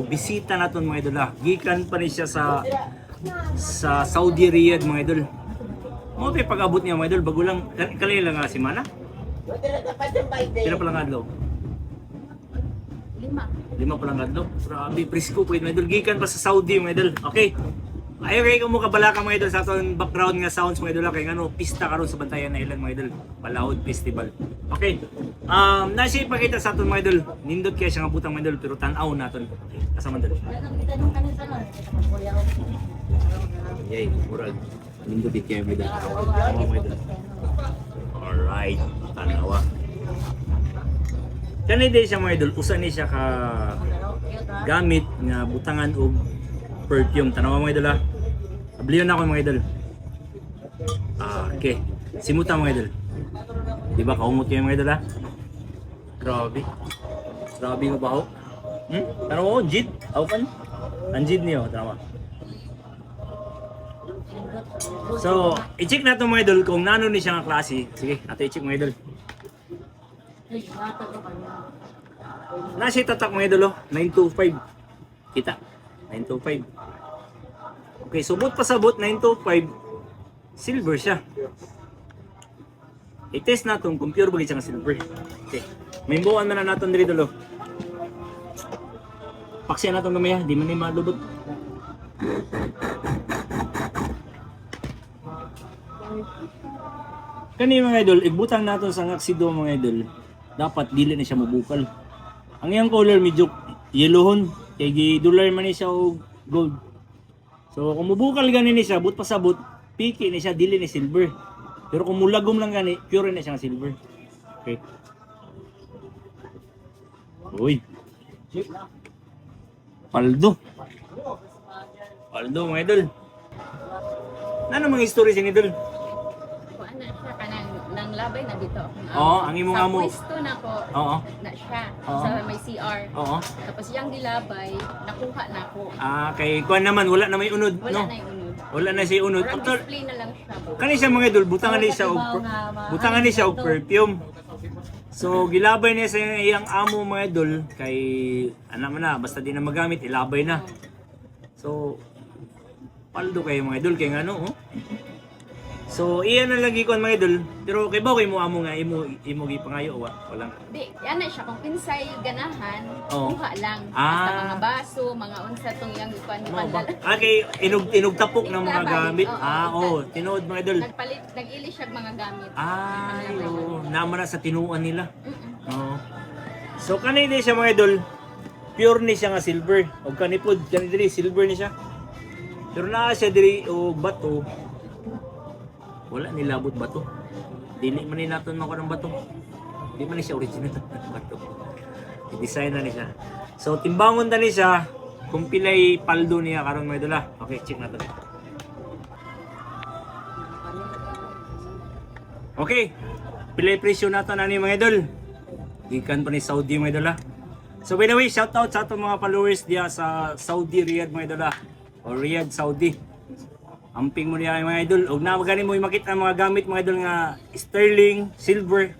bisita naton mga idol ha. Gikan pa ni siya sa Saudi Riyadh mga idol. Mo pa pag-abot niya mga idol bago lang kanila nga si Mana. Pila pa lang adlaw? 5 pa lang adlaw. Grabe presko po mga idol. Gikan pa sa Saudi mga idol. Okay. Ayaw kayo mo kabalaka mga idol sa atong background nga sounds mga idol kay ngano pista karon sa Bantayan Island mga idol. Balaod Festival. Okay. Nasi ipakita sa aton mga idol. Nindot kaya siya nga butang mga idol pero tan-aw naton. Okay. Kasama idol. Yay, murag. Nindot di kaya mga idol. Mga idol. Alright, tan-aw. Kani day siya mga idol, usa ni siya ka gamit nga butangan og perfume. Tanawa mga idol ha. Abliyon na ako mga idol. Okay. Simuta mga idol. Diba kaumot kayo mga idol ha? Grabe. Grabe nga ba ho? Tanawa ko, jid. Open. Ang jid niyo. Tanawa. So, i-check na ito mga idol kung nano ni siya nga klase. Sige, ato i-check mga idol. Nasi tatak mga idol 925. Kita. 925. Okay, subot pa sabot 925. Silver siya. I-test natin kung pure ba siya ng silver. Okay. May buwan na natin dito dolo. Paksiyan natin gamaya, di man ni malubot. Kani mga idol, ibutang natin sa ngaksido mga idol. Dapat dili na siya mabukal. Ang iyang color medyo yellowhon. Kaya gi-dollar man ni siya og gold. So kung mubukal gani ni siya, but pasabot, piki ni siya, dili ni silver. Pero kung mulagom lang gani, pure na siya ng silver. Okay. Uy. Paldo. Paldo mga idol. Ano mga history siya idol? Kuan na siya kanang nang labay na dito. Oo, ang imong amo. Sa pwesto na ko. Oo. Na siya Oo. sa may CR. Oo. Tapos yung gilabay, nakuha na ko. Kay kuan naman wala na may unod, Wala no? na yung unod. Wala na siya unod. Parang After display na lang siya. kani siya mga idol, butangan ni siya og butangan ni siya og perfume. So gilabay niya sa iyang amo mga idol kay anak man na basta di na magamit ilabay na. So paldo kayo mga idol kay ngano oh. So iyan na lagi ko mga idol. Pero kay ba kay mo amo nga imo gipangayo o wala. Di, yan na siya. Kung pinsay ganahan, Oo. kuha lang. Ah. Basta mga baso, mga unsa tong yung ikuan ni Mao ba? pandala. Kay inog tapok ng mga Labay. gamit. Oo. Tinuod mga idol. Nag-ili siya mga gamit. Ay, oo. Naman na sa tinuan nila. Mm-mm. Oo. So kanay din siya mga idol. Pure ni siya nga silver. O kanipod, kanay diri silver ni siya. Pero naa siya diri og bato. Wala nilabot bato. Dili man ni naton mako ng bato. Di man ni siya original bato. I-design na ni siya. So timbangon ta ni siya kung pilay paldo niya karon mga idol ha. Okay, check natin. Okay. Pilay presyo nato na ni mga idol. Gikan pa ni Saudi mga idol ha. So by the way, shout out sa atong mga followers diya sa Saudi Riyadh mga idol ha. O Riyadh, Saudi. Amping mo niya mga idol. Og na magani mo makita ang mga gamit mga idol nga sterling, silver,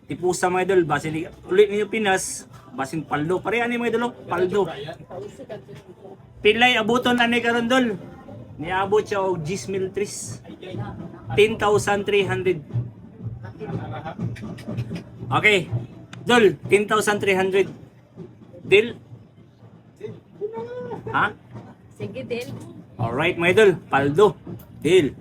tipusa mga idol. Basin ulit ninyo Pinas, basin paldo. Pare ani mga idol, paldo. Pilay abuton ani karon dol. Niabot siya og 10,000 tris. 10,300. Okay. Dol, 10,300. Deal? Ha? Sige, Del. Alright mga idol, paldo. Deal.